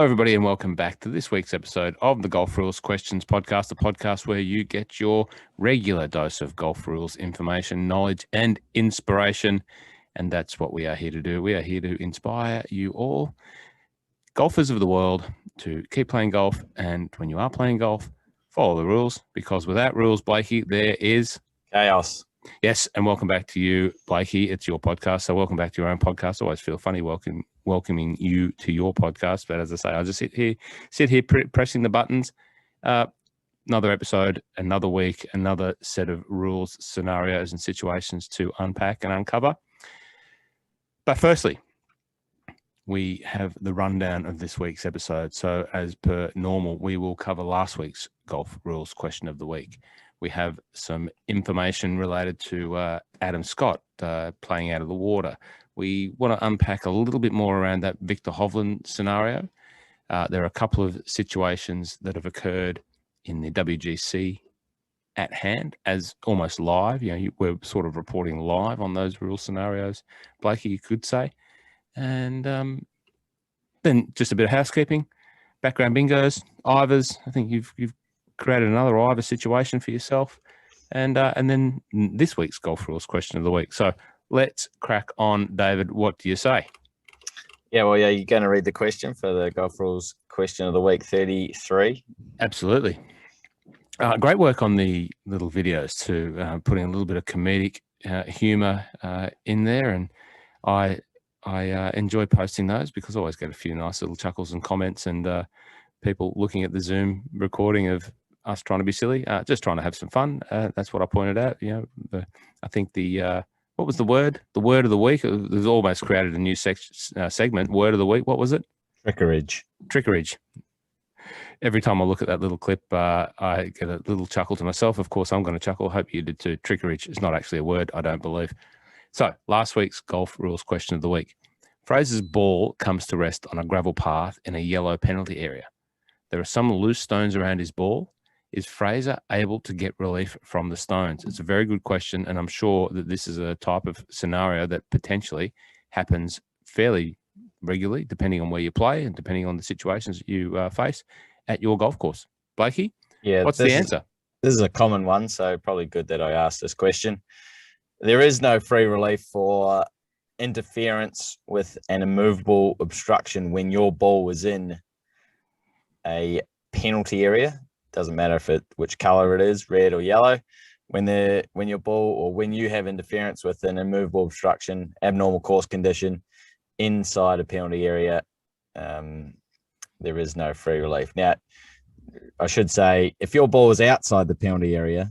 everybody, and welcome back to this week's episode of the Golf Rules Questions Podcast, the podcast where you get your regular dose of golf rules information, knowledge, and inspiration. And that's what we are here to do. We are here to inspire you all, golfers of the world, to keep playing golf. And when you are playing golf, follow the rules, because without rules, Blakey, there is chaos. Yes, and welcome back to you, Blakey. It's your podcast, so welcome back to your own podcast. Always feel funny welcoming you to your podcast, but as I say, I just sit here pressing the buttons. Another episode, another week, another set of rules, scenarios, and situations to unpack and uncover. But firstly, we have the rundown of this week's episode. So as per normal, we will cover last week's golf rules question of the week. We have some information related to Adam Scott playing out of the water. We want to unpack a little bit more around that Victor Hovland scenario. There are a couple of situations that have occurred in the WGC at hand as almost live. We're sort of reporting live on those rule scenarios, Blakey, you could say. And then just a bit of housekeeping, background bingos, Ivers. I think you've created another Ivor situation for yourself. And then this week's golf rules question of the week. So let's crack on, David. What do you say? Yeah, you're going to read the question for the golf rules question of the week 33. Absolutely. Great work on the little videos too, putting a little bit of comedic humor in there. And I enjoy posting those because I always get a few nice little chuckles and comments and people looking at the Zoom recording of us trying to be silly, just trying to have some fun. That's what I pointed out. I think what was the word? The word of the week. There's almost created a new segment. Word of the week. What was it? Trickerage. Every time I look at that little clip, I get a little chuckle to myself. Of course, I'm going to chuckle. Hope you did too. Trickerage is not actually a word, I don't believe. So last week's golf rules question of the week. Fraser's ball comes to rest on a gravel path in a yellow penalty area. There are some loose stones around his ball. Is Fraser able to get relief from the stones? It's a very good question, and I'm sure that this is a type of scenario that potentially happens fairly regularly, depending on where you play and depending on the situations that you face at your golf course. Blakey, what's the answer? This is a common one, so probably good that I asked this question. There is no free relief for interference with an immovable obstruction when your ball is in a penalty area. Doesn't matter which color it is, red or yellow. When your ball or when you have interference with an immovable obstruction, abnormal course condition inside a penalty area, there is no free relief. Now, I should say, if your ball is outside the penalty area,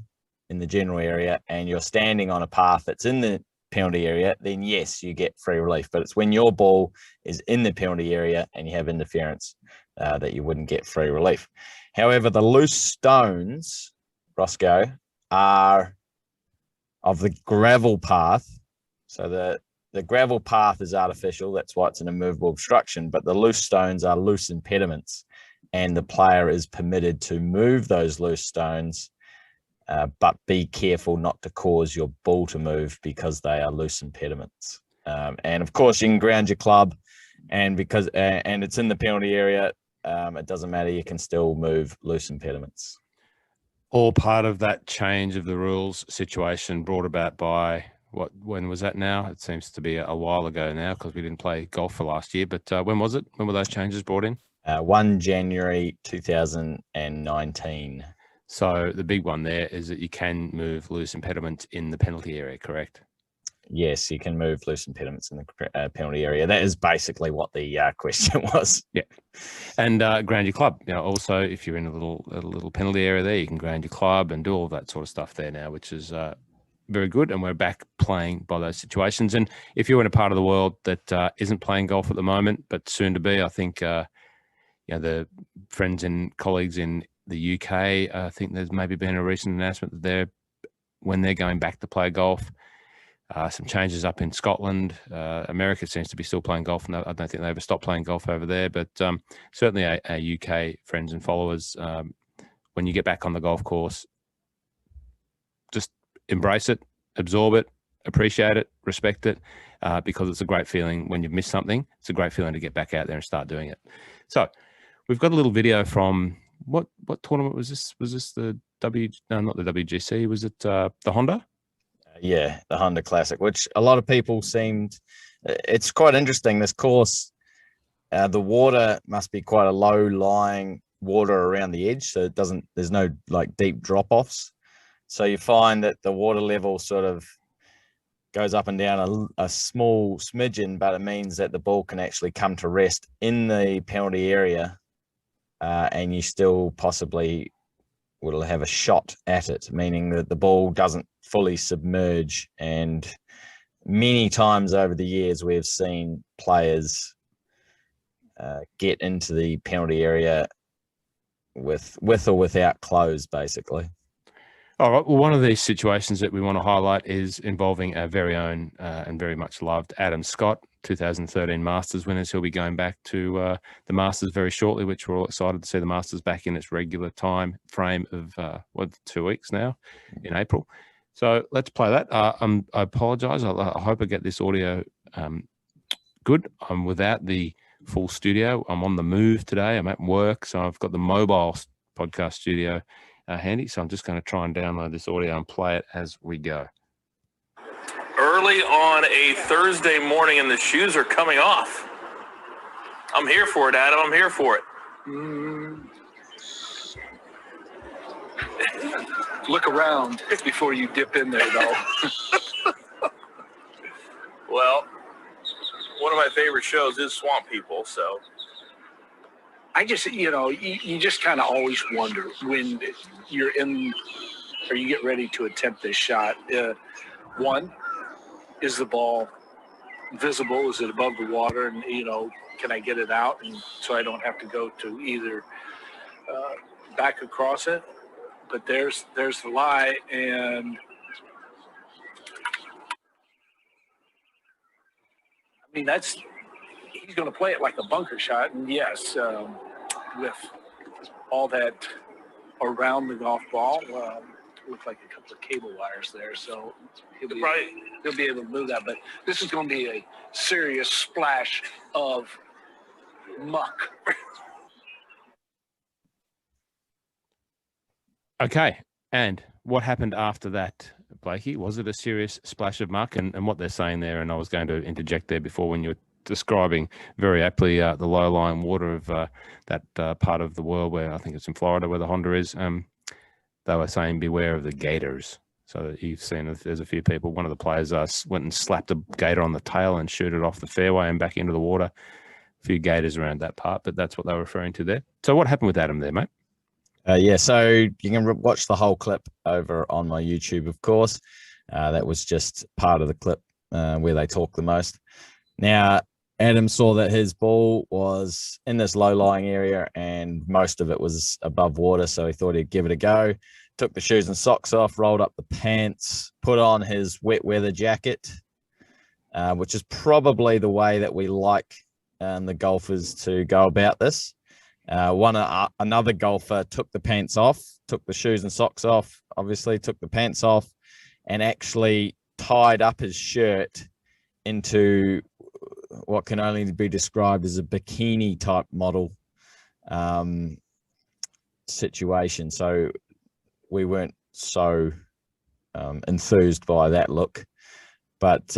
in the general area, and you're standing on a path that's in the penalty area, then yes, you get free relief. But it's when your ball is in the penalty area and you have interference that you wouldn't get free relief. However, the loose stones, Roscoe, are of the gravel path. So the gravel path is artificial. That's why it's an immovable obstruction. But the loose stones are loose impediments, and the player is permitted to move those loose stones, but be careful not to cause your ball to move because they are loose impediments. And of course, you can ground your club, and because and it's in the penalty area, it doesn't matter. You can still move loose impediments. All part of that change of the rules situation brought about by when was that now? It seems to be a while ago now because we didn't play golf for last year. But when was it? When were those changes brought in? 1 January 2019. So the big one there is that you can move loose impediments in the penalty area, correct? Yes, you can move loose impediments in the penalty area. That is basically what the question was. Yeah, and ground your club. Also, if you're in a little penalty area there, you can ground your club and do all that sort of stuff there now, which is very good. And we're back playing by those situations. And if you're in a part of the world that isn't playing golf at the moment, but soon to be, I think the friends and colleagues in the UK, I think there's maybe been a recent announcement that when they're going back to play golf. Some changes up in Scotland. America seems to be still playing golf, and I don't think they ever stopped playing golf over there. But certainly our UK friends and followers, when you get back on the golf course, just embrace it, absorb it, appreciate it, respect it, because it's a great feeling when you've missed something. It's a great feeling to get back out there and start doing it. So we've got a little video from what tournament was this? Was this the not the WGC? Was it the Honda? Yeah, the Honda Classic, which a lot of people seemed. It's quite interesting. This course, the water must be quite a low-lying water around the edge, so there's no like deep drop-offs. So you find that the water level sort of goes up and down a small smidgen, but it means that the ball can actually come to rest in the penalty area, and you still possibly will have a shot at it, meaning that the ball doesn't fully submerge. And many times over the years, we've seen players get into the penalty area with or without clothes, basically. All right. Well, one of these situations that we want to highlight is involving our very own and very much loved Adam Scott, 2013 Masters winners. He'll be going back to the Masters very shortly, which we're all excited to see the Masters back in its regular time frame of 2 weeks now in April. So let's play that. I apologize. I hope I get this audio good. I'm without the full studio. I'm on the move today. I'm at work, so I've got the mobile podcast studio handy. So I'm just going to try and download this audio and play it as we go. Early on a Thursday morning, and the shoes are coming off. I'm here for it, Adam. I'm here for it. Look around before you dip in there, though. Well, one of my favorite shows is Swamp People, so. I just, you just kind of always wonder when you're in or you get ready to attempt this shot. One, is the ball visible? Is it above the water? And, can I get it out? And so I don't have to go to either back across it. But there's the lie. And I mean, he's going to play it like a bunker shot. And yes, with all that around the golf ball, look like a couple of cable wires there. So he'll be able to move that. But this is going to be a serious splash of muck. Okay. And what happened after that, Blakey? Was it a serious splash of muck? And what they're saying there, and I was going to interject there before when you were describing very aptly the low-lying water of that part of the world where I think it's in Florida where the Honda is. They were saying beware of the gators. So you've seen there's a few people. One of the players went and slapped a gator on the tail and shooted it off the fairway and back into the water. A few gators around that part, but that's what they were referring to there. So what happened with Adam there, mate? Yeah, so you can watch the whole clip over on my YouTube, of course. That was just part of the clip where they talk the most. Now, Adam saw that his ball was in this low-lying area and most of it was above water, so he thought he'd give it a go. Took the shoes and socks off, rolled up the pants, put on his wet weather jacket, which is probably the way that we like the golfers to go about this. Another golfer took the pants off, took the shoes and socks off, obviously took the pants off, and actually tied up his shirt into what can only be described as a bikini type model situation. So we weren't so enthused by that look, but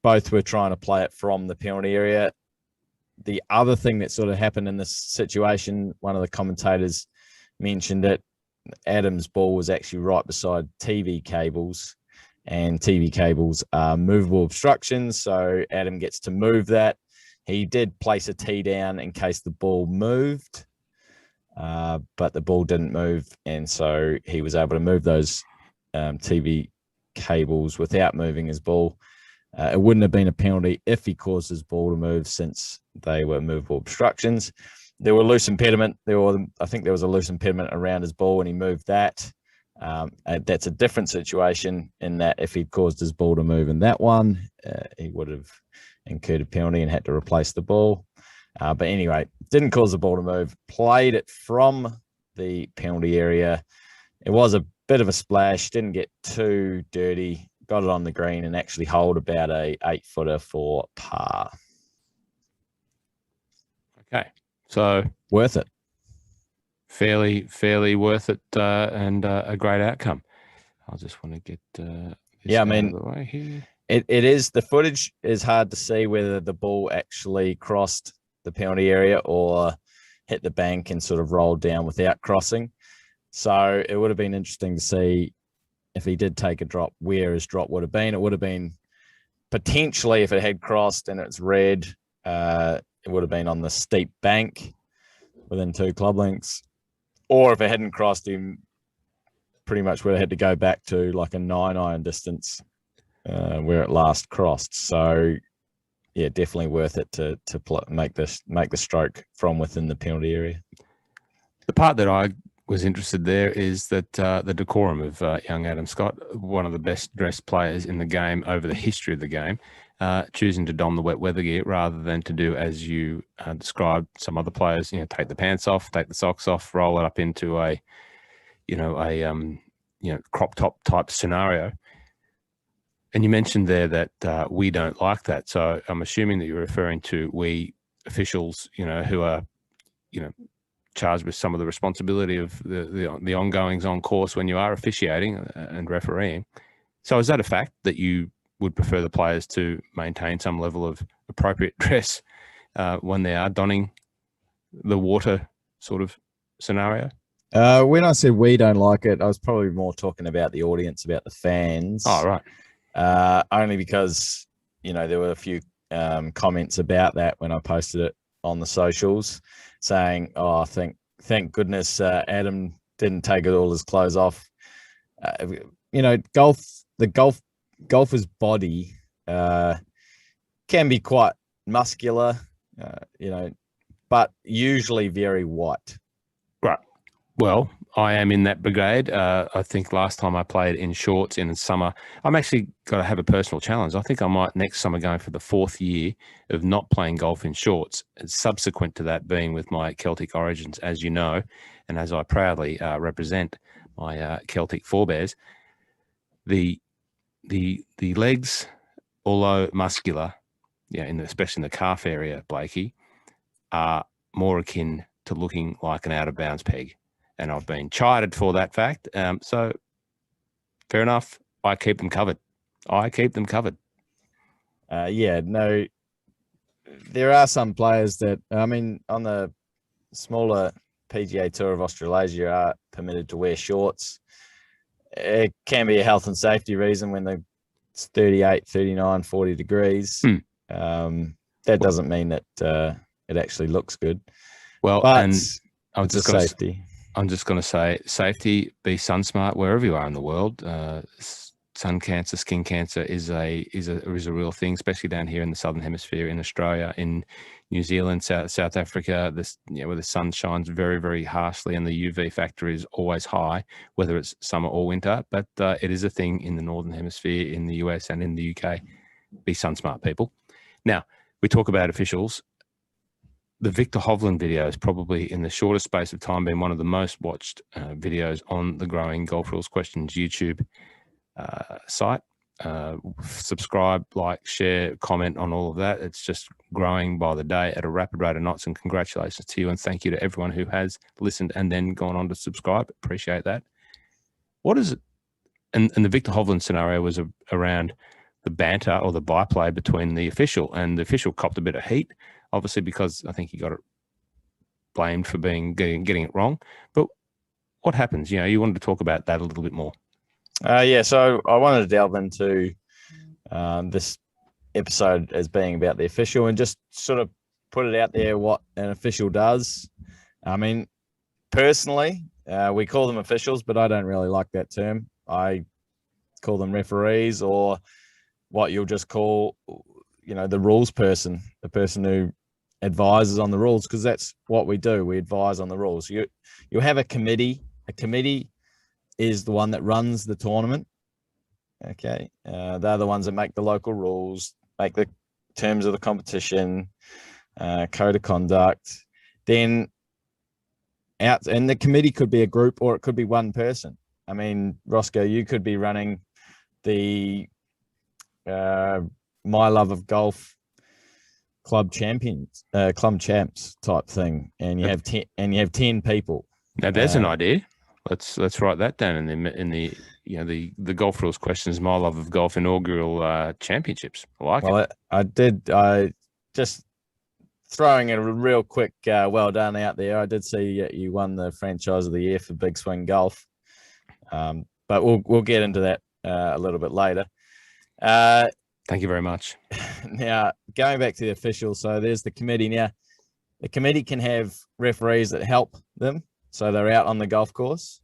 both were trying to play it from the penalty area. The other thing that sort of happened in this situation, one of the commentators mentioned it, Adam's ball was actually right beside TV cables, and TV cables are movable obstructions, so Adam gets to move that. He did place a tee down in case the ball moved, but the ball didn't move, and so he was able to move those TV cables without moving his ball. It wouldn't have been a penalty if he caused his ball to move, since they were movable obstructions. There were loose impediment. I think there was a loose impediment around his ball, and he moved that. That's a different situation in that if he'd caused his ball to move in that one, he would have incurred a penalty and had to replace the ball. But anyway, didn't cause the ball to move. Played it from the penalty area. It was a bit of a splash. Didn't get too dirty. Got it on the green and actually hold about a 8-footer for par. Okay. So worth it. Fairly worth it, and a great outcome. I just want to get this out of the way here. It is, the footage is hard to see whether the ball actually crossed the penalty area or hit the bank and sort of rolled down without crossing. So it would have been interesting to see if he did take a drop, where his drop would have been. It would have been potentially, if it had crossed and it's red, it would have been on the steep bank within 2 club lengths. Or if it hadn't crossed, him pretty much would have had to go back to like a 9-iron distance where it last crossed. So yeah, definitely worth it to make the stroke from within the penalty area. The part that I was interested there is that the decorum of young Adam Scott, one of the best dressed players in the game over the history of the game, choosing to don the wet weather gear rather than to do as you described some other players, take the pants off, take the socks off, roll it up into a crop top type scenario. And you mentioned there that we don't like that. So I'm assuming that you're referring to we officials, who are, charged with some of the responsibility of the ongoings on course when you are officiating and refereeing. So is that a fact that you would prefer the players to maintain some level of appropriate dress when they are donning the water sort of scenario? When I said we don't like it, I was probably more talking about the audience, about the fans. Oh, right. Only because, there were a few comments about that when I posted it on the socials, saying, "Oh, thank goodness Adam didn't take all his clothes off." The golfer's body can be quite muscular, but usually very white. Right. Well, I am in that brigade. I think last time I played in shorts in summer, I'm actually got to have a personal challenge. I think I might next summer, going for the 4th year of not playing golf in shorts, and subsequent to that being with my Celtic origins, as you know, and as I proudly represent my Celtic forebears. The legs, although muscular, especially in the calf area, Blakey, are more akin to looking like an out-of-bounds peg. And I've been chided for that fact. So fair enough. I keep them covered. No, there are some players that, on the smaller PGA Tour of Australasia, are permitted to wear shorts. It can be a health and safety reason when it's 38, 39, 40 degrees. That doesn't mean that it actually looks good. Well, but and I'm it's just a gonna, safety. I'm just going to say safety, be sun smart wherever you are in the world. Sun cancer, skin cancer is a real thing, especially down here in the Southern Hemisphere, in Australia, in New Zealand, South Africa, where the sun shines very, very harshly and the UV factor is always high, whether it's summer or winter. But it is a thing in the Northern Hemisphere, in the US and in the UK. Be sun smart, people. Now, we talk about officials. The Victor Hovland video is probably, in the shortest space of time, been one of the most watched videos on the Growing Golf Rules Questions YouTube site. Subscribe, like, share, comment on all of that. It's just growing by the day at a rapid rate of knots, and congratulations to you, and thank you to everyone who has listened and then gone on to subscribe. Appreciate that. What is it? And the Victor Hovland scenario was around the banter or the byplay between the official, and the official copped a bit of heat, obviously, because I think he got it blamed for getting it wrong. But what happens? You wanted to talk about that a little bit more. So I wanted to delve into this episode as being about the official and just sort of put it out there what an official does. Personally, we call them officials, but I don't really like that term. I call them referees, or what you'll just call, the rules person, the person who advises on the rules, because that's what we do. We advise on the rules. You have a committee. A committee is the one that runs the tournament. Okay. They're the ones that make the local rules, make the terms of the competition, code of conduct. Then and the committee could be a group, or it could be one person. Roscoe, you could be running the My Love of Golf club champs type thing, and you have 10 people. Now there's an idea. Let's write that down in the the golf rules questions. My love of golf inaugural championships. I like it. I just throwing a real quick well done out there. I did see you won the franchise of the year for Big Swing Golf, but we'll get into that a little bit later. Thank you very much. Now, going back to the officials, so there's the committee. Now, the committee can have referees that help them, so they're out on the golf course,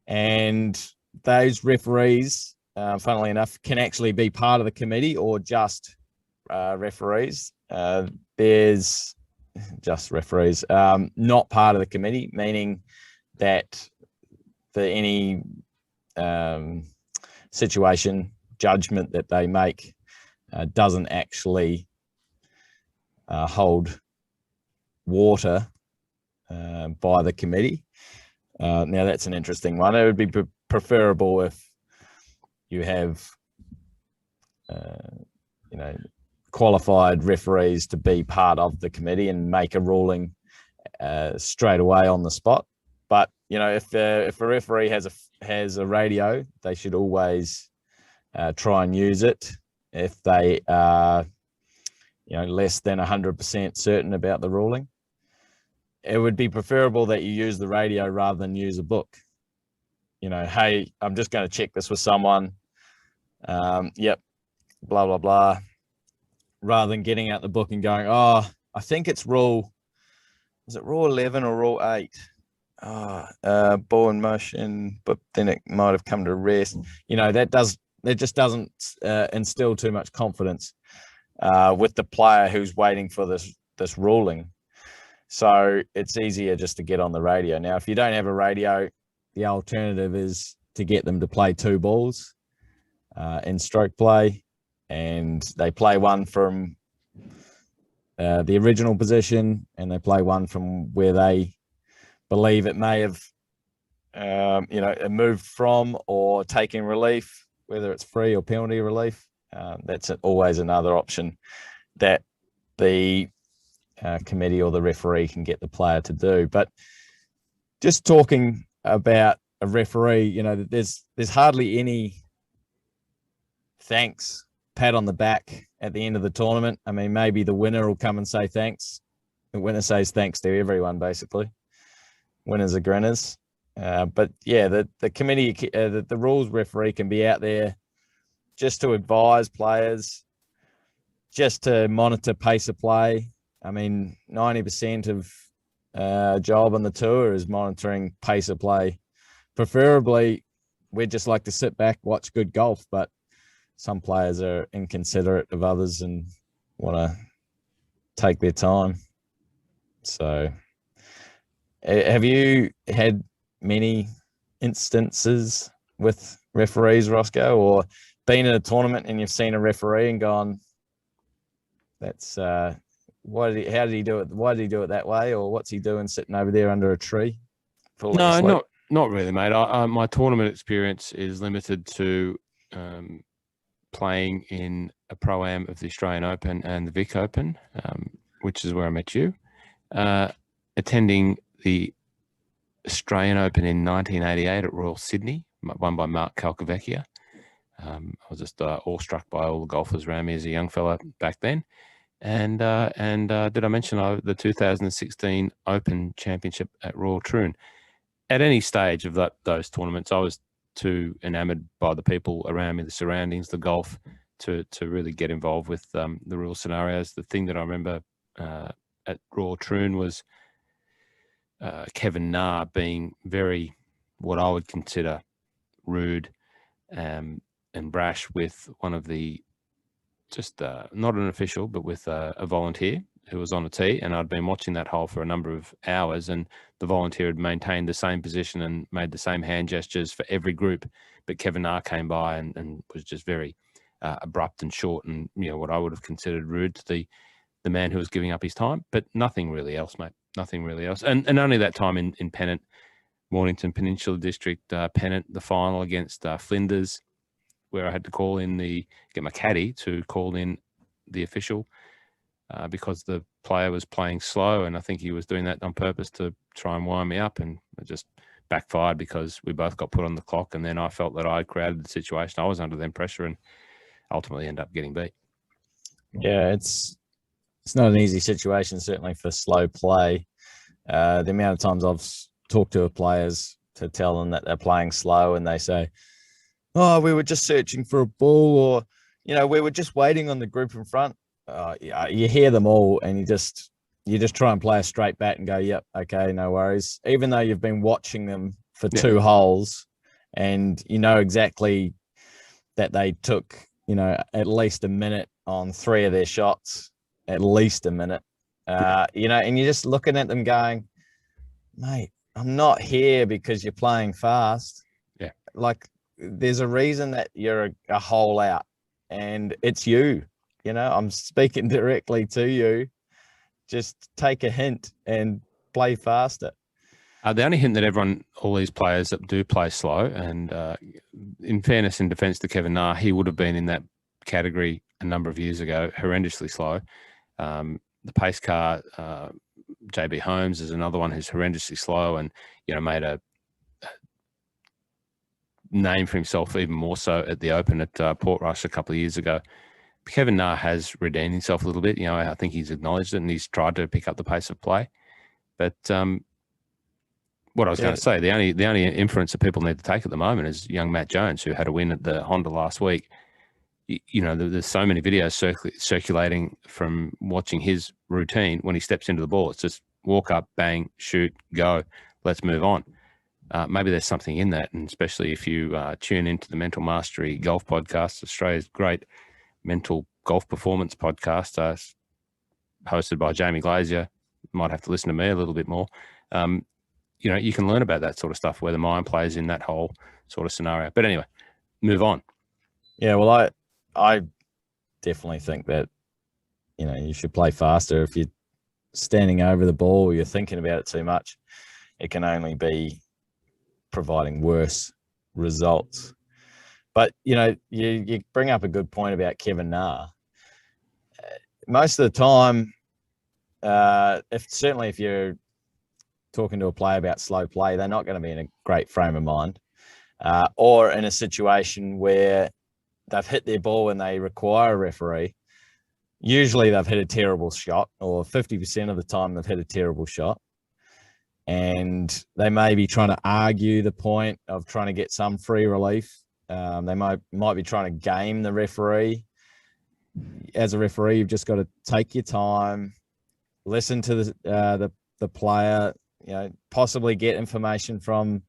and those referees, funnily enough, can actually be part of the committee or just referees. There's just referees, not part of the committee, meaning that for any situation, judgment that they make doesn't actually hold water by the committee. Now that's an interesting one. It would be preferable if you have qualified referees to be part of the committee and make a ruling straight away on the spot. But if a referee has a radio, they should always try and use it. If they are, less than 100% certain about the ruling, it would be preferable that you use the radio rather than use a book. Hey, I'm just going to check this with someone. Yep, blah, blah, blah. Rather than getting out the book and going, oh, I think it's was it rule 11 or rule 8? Ball in motion, but then it might have come to rest. That just doesn't instill too much confidence with the player who's waiting for this ruling. So it's easier just to get on the radio. Now, if you don't have a radio, the alternative is to get them to play 2 balls in stroke play, and they play one from the original position, and they play one from where they believe it may have moved from or taking relief, whether it's free or penalty relief. That's always another option that the committee or the referee can get the player to do. But just talking about a referee, there's hardly any thanks, pat on the back at the end of the tournament. I mean, maybe the winner will come and say thanks. The winner says thanks to everyone, basically. Winners are grinners. But yeah, the committee, the rules referee can be out there just to advise players, just to monitor pace of play. I mean, 90% of job on the tour is monitoring pace of play. Preferably, we'd just like to sit back, watch good golf, but some players are inconsiderate of others and want to take their time. So, have you had many instances with referees, Roscoe, or been in a tournament and you've seen a referee and gone, that's how did he do it? Why did he do it that way? Or what's he doing sitting over there under a tree? No, not really, mate. My tournament experience is limited to playing in a Pro-Am of the Australian Open and the Vic Open, which is where I met you, attending the Australian Open in 1988 at Royal Sydney, won by Mark Calcavecchia. I was just awestruck by all the golfers around me as a young fella back then. And did I mention the 2016 Open Championship at Royal Troon? At any stage of those tournaments, I was too enamored by the people around me, the surroundings, the golf, to really get involved with the real scenarios. The thing that I remember at Royal Troon was Kevin Na being very, what I would consider, rude and brash with one of the, just not an official, but with a volunteer who was on a tee, and I'd been watching that hole for a number of hours, and the volunteer had maintained the same position and made the same hand gestures for every group, but Kevin Na came by and was just very abrupt and short, and what I would have considered rude to the man who was giving up his time, but nothing really else, mate. Nothing really else. And only that time in Pennant, Mornington Peninsula District, Pennant, the final against Flinders, where I had to get my caddy to call in the official. because the player was playing slow, and I think he was doing that on purpose to try and wind me up, and it just backfired because we both got put on the clock, and then I felt that I created the situation. I was under them pressure and ultimately ended up getting beat. Yeah, it's not an easy situation, certainly for slow play. The amount of times I've talked to players to tell them that they're playing slow, and they say, "Oh, we were just searching for a ball," or, "We were just waiting on the group in front." Yeah, you hear them all, and you just try and play a straight bat and go, "Yep, okay, no worries." Even though you've been watching them for 2 holes, and you know exactly that they took, at least a minute on 3 of their shots, at least a minute. And you're just looking at them going, "Mate, I'm not here because you're playing fast." Yeah. Like, there's a reason that you're a hole out, and it's you. I'm speaking directly to you. Just take a hint and play faster. The only hint that all these players that do play slow, and in fairness and defence to Kevin Na, he would have been in that category a number of years ago, horrendously slow. The pace car, JB Holmes is another one who's horrendously slow, and made a name for himself even more so at the Open at Portrush a couple of years ago. Kevin Na has redeemed himself a little bit. I think he's acknowledged it, and he's tried to pick up the pace of play. But what I was going to say, the only inference that people need to take at the moment is young Matt Jones, who had a win at the Honda last week. There's so many videos circulating from watching his routine when he steps into the ball. It's just walk up, bang, shoot, go. Let's move on. Maybe there's something in that, and especially if you tune into the Mental Mastery Golf Podcast, Australia's great mental golf performance podcast, hosted by Jamie Glazier. Might have to listen to me a little bit more. You can learn about that sort of stuff, where the mind plays in that whole sort of scenario. But anyway, move on. Yeah, well, I definitely think that, you should play faster. If you're standing over the ball, you're thinking about it too much, it can only be providing worse results. But, you bring up a good point about Kevin Na. Most of the time, if you're talking to a player about slow play, they're not going to be in a great frame of mind, or in a situation where they've hit their ball and they require a referee. Usually they've hit a terrible shot, or 50% of the time they've hit a terrible shot. And they may be trying to argue the point of trying to get some free relief. They might be trying to game the referee. As a referee, you've just got to take your time, listen to the player, possibly get information from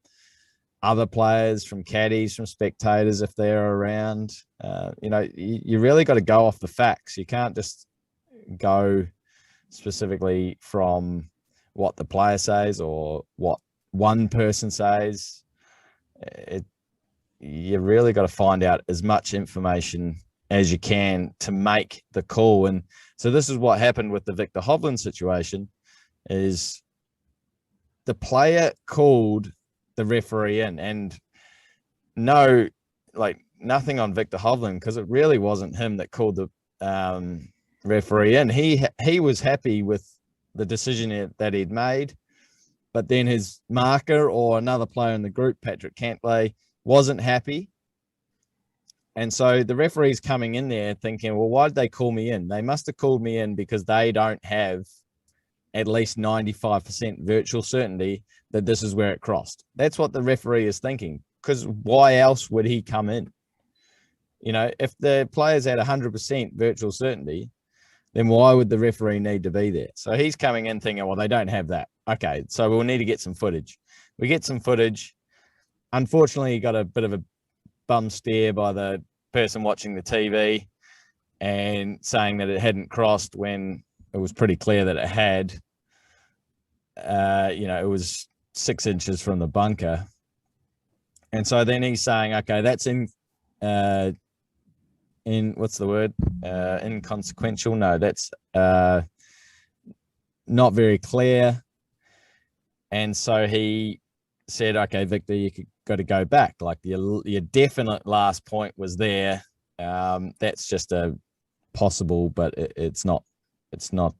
other players, from caddies, from spectators if they're around. You really got to go off the facts. You can't just go specifically from what the player says or what one person says. You really got to find out as much information as you can to make the call. And so this is what happened with the Victor Hovland situation, is the player called the referee in, and nothing on Victor Hovland, because it really wasn't him that called the referee in. He was happy with the decision that he'd made, but then his marker or another player in the group, Patrick Cantlay, wasn't happy. And so the referee's coming in there thinking, well, why did they call me in? They must have called me in because they don't have at least 95% virtual certainty that this is where it crossed. That's what the referee is thinking, because why else would he come in? If the player's at 100% virtual certainty, then why would the referee need to be there? So he's coming in thinking, well, they don't have that. Okay, so we'll need to get some footage. We get some footage. Unfortunately, he got a bit of a bum stare by the person watching the TV and saying that it hadn't crossed when it was pretty clear that it had. It was 6 inches from the bunker. And so then he's saying, okay, that's in what's the word? Inconsequential. No, that's not very clear. And so he said, okay, Victor, you got to go back. Like your definite last point was there. That's just a possible, but it's not it's not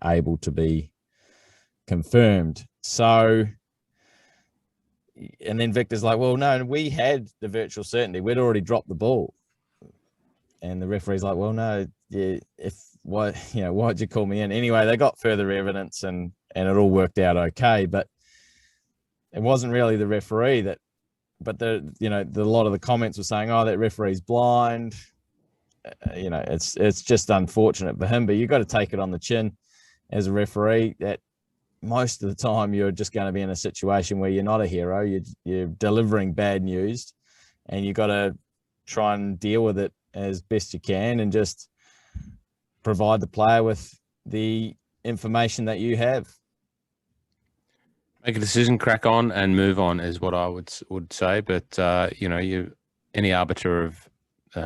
able to be confirmed. So, and then Victor's like, well, no, we had the virtual certainty. We'd already dropped the ball. And the referee's like, well, no, yeah, why'd you call me in? Anyway, they got further evidence and it all worked out okay. But it wasn't really the referee but a lot of the comments were saying, oh, that referee's blind. It's just unfortunate for him, but you've got to take it on the chin as a referee that most of the time you're just going to be in a situation where you're not a hero. You're delivering bad news, and you've got to try and deal with it as best you can and just provide the player with the information that you have. Make a decision, crack on, and move on is what I would say. But any arbiter of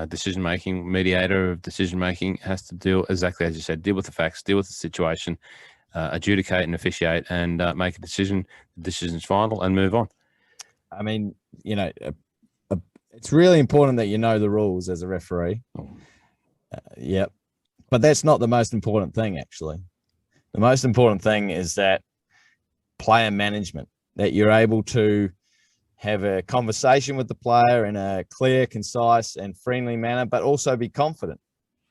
decision making, mediator of decision making, has to deal exactly as you said. Deal with the facts, deal with the situation, adjudicate and officiate, and make a decision. The decision's final, and move on. I mean, it's really important that you know the rules as a referee. Yep, but that's not the most important thing. Actually, the most important thing is that player management, that you're able to have a conversation with the player in a clear, concise and friendly manner, but also be confident,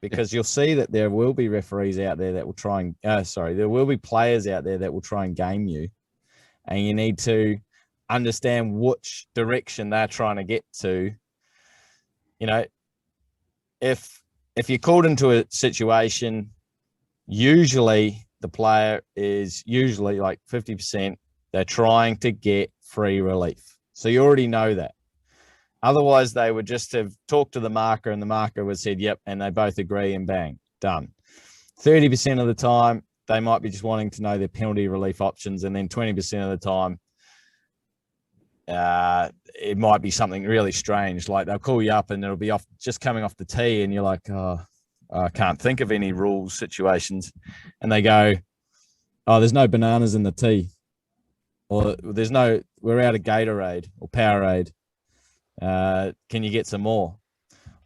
because you'll see that there will be referees out there that will try and there will be players out there that will try and game you, and you need to understand which direction they're trying to get to. If you're called into a situation, usually the player is usually like 50%, they're trying to get free relief. So you already know that. Otherwise, they would just have talked to the marker and the marker would have said, yep, and they both agree and bang, done. 30% of the time, they might be just wanting to know their penalty relief options. And then 20% of the time, it might be something really strange. Like they'll call you up and it'll be just coming off the tee and you're like, oh, I can't think of any rules situations. And they go, oh, there's no bananas in the tea. Or we're out of Gatorade or Powerade. Can you get some more?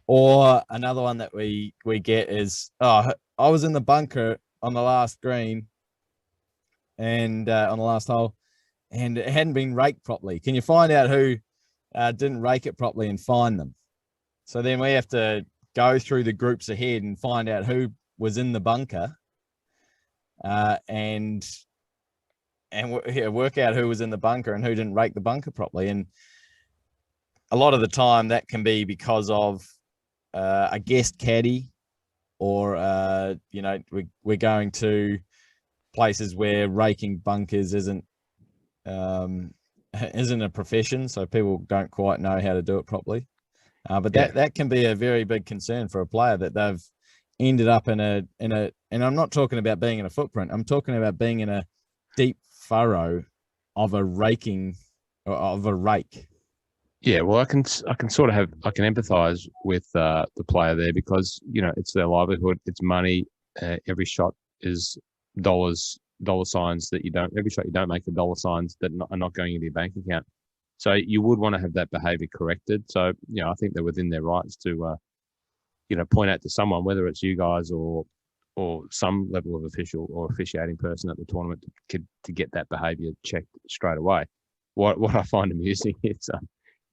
Or another one that we get is, oh, I was in the bunker on the last green and on the last hole, and it hadn't been raked properly. Can you find out who didn't rake it properly and find them? So then we have to go through the groups ahead and find out who was in the bunker and work out who was in the bunker and who didn't rake the bunker properly. And a lot of the time that can be because of a guest caddy, or we're going to places where raking bunkers isn't a profession, so people don't quite know how to do it properly. But that can be a very big concern for a player, that they've ended up in a and I'm not talking about being in a footprint. I'm talking about being in a deep furrow of a rake. Yeah, well, I can empathise with the player there, because it's their livelihood, it's money. Every shot is dollar signs that every shot you don't make are dollar signs that are not going into your bank account. So you would want to have that behaviour corrected. So I think they're within their rights to point out to someone, whether it's you guys or some level of official or officiating person at the tournament, to get that behaviour checked straight away. What I find amusing is,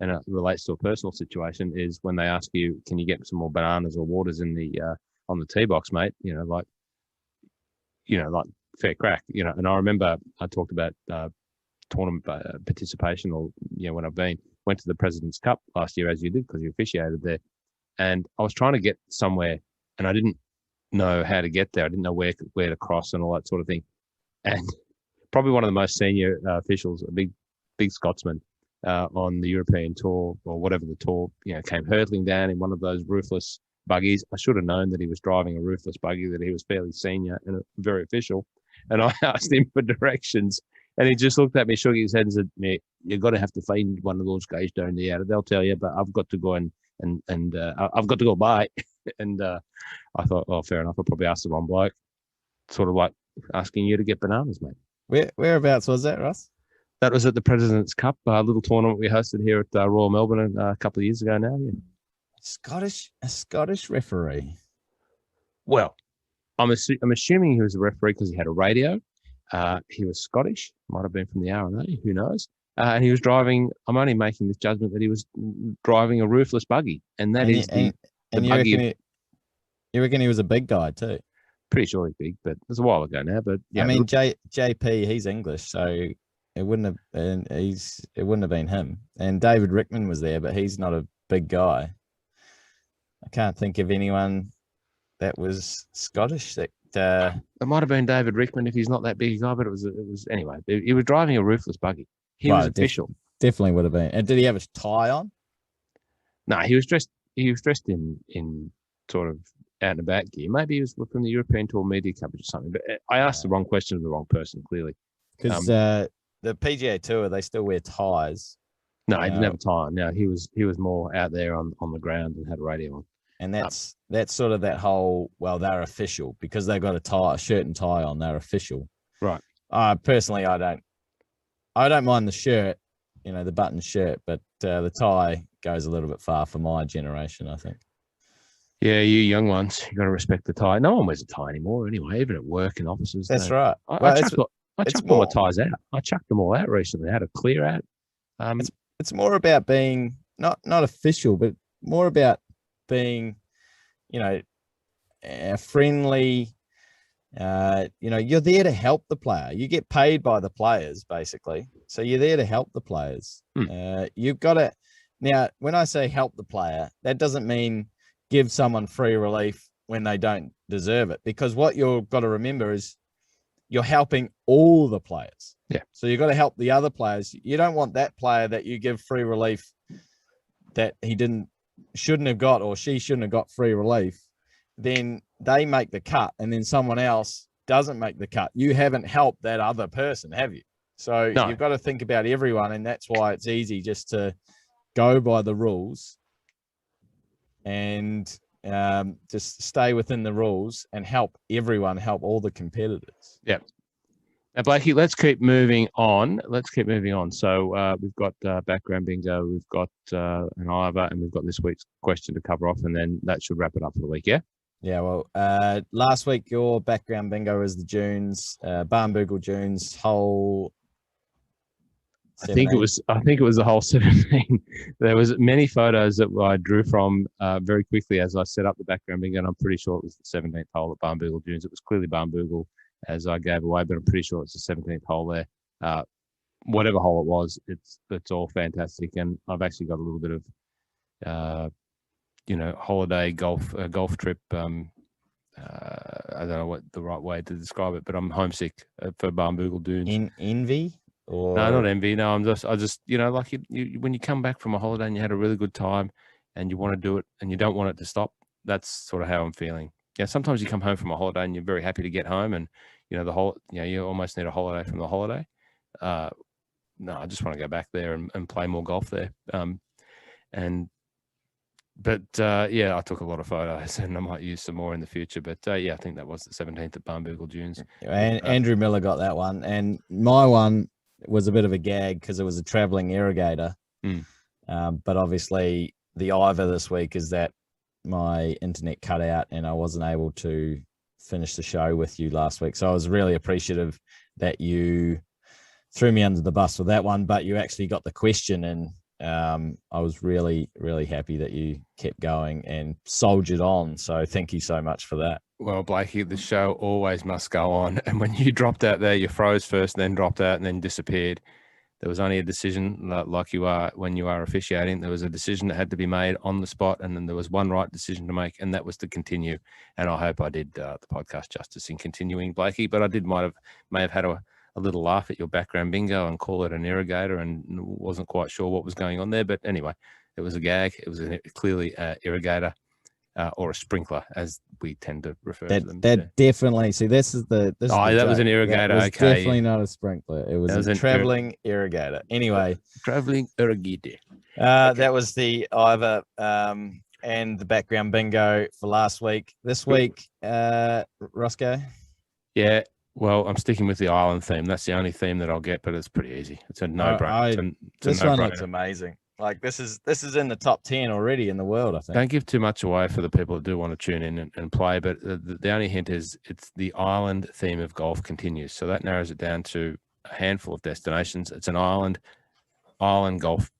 and it relates to a personal situation, is when they ask you, can you get some more bananas or waters in the on the tee box, mate? Like fair crack. And I remember I talked about tournament participation, or when went to the President's Cup last year, as you did, because you officiated there, and I was trying to get somewhere and I didn't know how to get there. I didn't know where to cross and all that sort of thing. And probably one of the most senior officials, a big Scotsman on the European tour, or whatever the tour, came hurtling down in one of those roofless buggies. I should have known that he was driving a roofless buggy, that he was fairly senior and very official. And I asked him for directions, and he just looked at me, shook his head and said, "Mate, you're going to have to find one of those guys down there. They'll tell you, but I've got to go and I've got to go by." And I thought, oh, fair enough. I probably asked the wrong bloke. Sort of like asking you to get bananas, mate. Whereabouts was that, Russ? That was at the President's Cup, a little tournament we hosted here at Royal Melbourne a couple of years ago now. Yeah. A Scottish referee. Well, I'm assuming he was a referee because he had a radio. He was Scottish, might have been from the RNA, who knows? And he was driving. I'm only making this judgment that he was driving a roofless buggy, and that is the buggy. You reckon he was a big guy too? Pretty sure he's big, but it was a while ago now. But yeah, I mean, JP, he's English, so it wouldn't have been him. And David Rickman was there, but he's not a big guy. I can't think of anyone that was Scottish that. It might have been David Rickman if he's not that big a guy, but it was anyway. He was driving a roofless buggy. He was official. Definitely would have been. And did he have a tie on? No, he was dressed. He was dressed in sort of out and about gear. Maybe he was from the European Tour media coverage or something. But I asked the wrong question to the wrong person, clearly. Because the PGA Tour, they still wear ties. No, he didn't have a tie on. No, he was more out there on the ground and had a radio on. And that's sort of that whole, well, they're official because they've got a shirt and tie on. They're official. Right. Personally, I don't mind the shirt, the button shirt, but the tie goes a little bit far for my generation, I think. Yeah, you young ones, you got to respect the tie. No one wears a tie anymore anyway, even at work and offices. That's right. I chucked all my ties out. I chucked them all out recently. I had a clear out. It's more about being not official, but more about being, friendly. You're there to help the player. You get paid by the players, basically. So you're there to help the players. You've got to. Now, when I say help the player, that doesn't mean give someone free relief when they don't deserve it. Because what you've got to remember is you're helping all the players. Yeah. So you've got to help the other players. You don't want that player that you give free relief that he shouldn't have got, or she shouldn't have got free relief. Then they make the cut and then someone else doesn't make the cut. You haven't helped that other person, have you? So You've got to think about everyone. And that's why it's easy just to go by the rules and just stay within the rules and help everyone, help all the competitors. Yeah. Now, Blakey, let's keep moving on. So we've got background bingo, we've got an Ivor, and we've got this week's question to cover off, and then that should wrap it up for the week, yeah? Yeah, well, last week your background bingo was the dunes, Barnbougle dunes, whole 17. I think it was the whole 17. There was many photos that I drew from very quickly as I set up the background bingo, and I'm pretty sure it was the 17th hole at Barnbougle dunes. It was clearly Barnbougle as I gave away, but I'm pretty sure it's the 17th hole there. Whatever hole it was, it's all fantastic, and I've actually got a little bit of holiday golf trip. I don't know what the right way to describe it, but I'm homesick for Barnbougle dunes. Envy? Or... No, not envy. No, I just like you when you come back from a holiday and you had a really good time and you want to do it and you don't want it to stop. That's sort of how I'm feeling. Yeah, sometimes you come home from a holiday and you're very happy to get home, and you almost need a holiday from the holiday. No, I just want to go back there and play more golf there. But I took a lot of photos and I might use some more in the future. But I think that was the 17th at Barnbougle dunes. And Andrew Miller got that one, and my one was a bit of a gag because it was a traveling irrigator. But obviously the Ivor this week is that my internet cut out and I wasn't able to finish the show with you last week. So I was really appreciative that you threw me under the bus with that one, but you actually got the question, and I was really, really happy that you kept going and soldiered on. So thank you so much for that. Well, Blakey, the show always must go on. And when you dropped out there, you froze first, then dropped out, and then disappeared. There was only a decision, like you are when you are officiating. There was a decision that had to be made on the spot, and then there was one right decision to make, and that was to continue. And I hope I did the podcast justice in continuing, Blakey. But I may have had a little laugh at your background bingo and call it an irrigator, and wasn't quite sure what was going on there. But anyway, it was a gag. It was clearly an irrigator or a sprinkler, as we tend to refer to them. Definitely. See, this is that was an irrigator. That was okay, definitely not a sprinkler. It was a traveling irrigator. Anyway, traveling irrigator. That was the Ivor and the background bingo for last week. This week, Roscoe. Yeah. Well, I'm sticking with the island theme. That's the only theme that I'll get, but it's pretty easy. It's a no-brainer. This one looks amazing. Like this is in the top 10 already in the world, I think. Don't give too much away for the people who do want to tune in and play. But the only hint is it's the island theme of golf continues. So that narrows it down to a handful of destinations. It's an island golf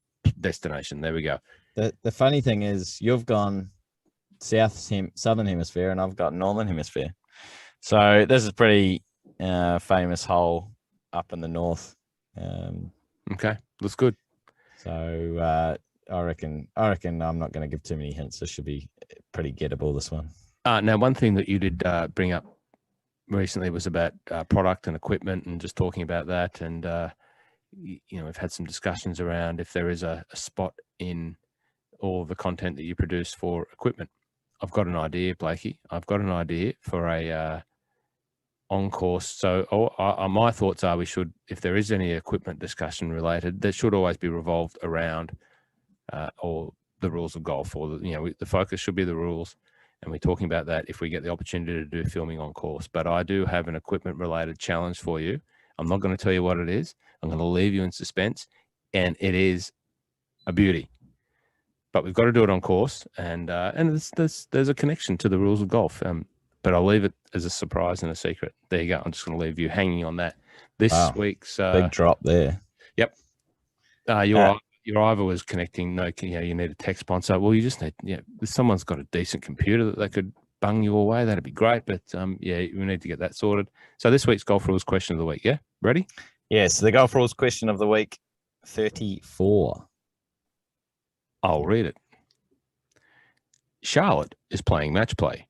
destination. There we go. The funny thing is you've gone southern hemisphere and I've got northern hemisphere. So this is pretty famous hole up in the north. Okay, looks good. So I reckon I'm not going to give too many hints. This should be pretty gettable, this one. Now, one thing that you did bring up recently was about product and equipment and just talking about that. And, we've had some discussions around if there is a spot in all the content that you produce for equipment. I've got an idea, Blakey. I've got an idea for a on-course. So my thoughts are if there is any equipment discussion related, that should always be revolved around or the rules of golf, or the focus should be the rules. And we're talking about that if we get the opportunity to do filming on course. But I do have an equipment related challenge for you. I'm not going to tell you what it is. I'm going to leave you in suspense, and it is a beauty. But we've got to do it on course, and there's a connection to the rules of golf. But I'll leave it as a surprise and a secret. There you go. I'm just going to leave you hanging on that. This week's big drop there. Yep. Your Ivor was connecting. No, you need a tech sponsor. Well, you just need. If someone's got a decent computer that they could bung you away, that'd be great. But we need to get that sorted. So this week's golf rules question of the week. Yeah, ready? Yes, the golf rules question of the week, 34. I'll read it. Charlotte is playing match play.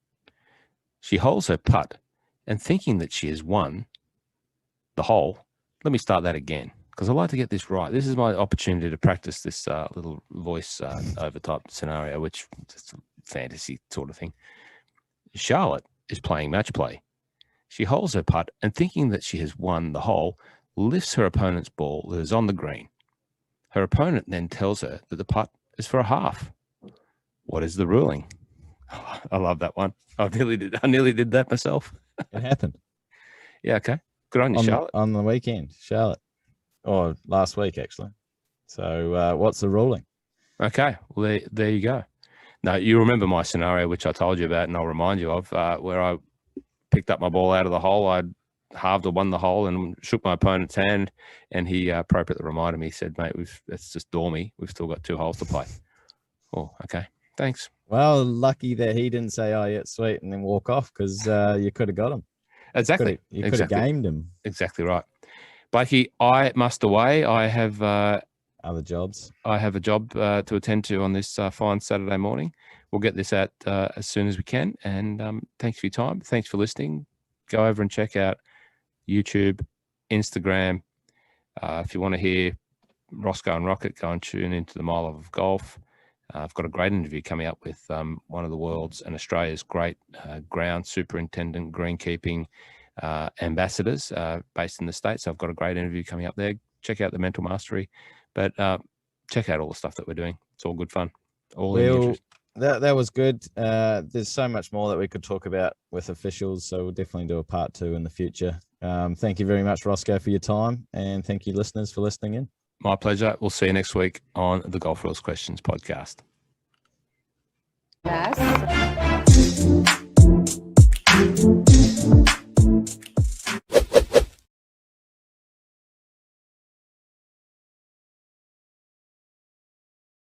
She holds her putt and thinking that she has won the hole. Let me start that again because I like to get this right. This is my opportunity to practice this little voice over type scenario, which is a fantasy sort of thing. Charlotte is playing match play. She holds her putt and thinking that she has won the hole, lifts her opponent's ball that is on the green. Her opponent then tells her that the putt is for a half. What is the ruling? Oh, I love that one. I nearly did that myself. It happened. Yeah, okay. Good on you, Charlotte. On the weekend, Charlotte. Or last week, actually. So what's the ruling? Okay, well, there you go. Now, you remember my scenario, which I told you about, and I'll remind you of, where I picked up my ball out of the hole. I'd halved or won the hole and shook my opponent's hand, and he appropriately reminded me, he said, mate, that's just dormy. We've still got 2 holes to play. Oh, okay. Thanks. Well, lucky that he didn't say, oh, yeah, sweet, and then walk off because you could have got him. Exactly. You could have gamed him. Exactly right. Blakey, I must away. I have other jobs. I have a job to attend to on this fine Saturday morning. We'll get this out as soon as we can. And thanks for your time. Thanks for listening. Go over and check out YouTube, Instagram. If you want to hear Roscoe and Rocket, go and tune into the Mile of Golf. I've got a great interview coming up with one of the world's and Australia's great ground superintendent greenkeeping ambassadors based in the States. So I've got a great interview coming up there. Check out the Mental Mastery, but check out all the stuff that we're doing. It's all good fun. That was good. There's so much more that we could talk about with officials, so we'll definitely do a part 2 in the future. Thank you very much, Roscoe, for your time, and thank you, listeners, for listening in. My pleasure. We'll see you next week on the Golf Rules Questions podcast. Yes.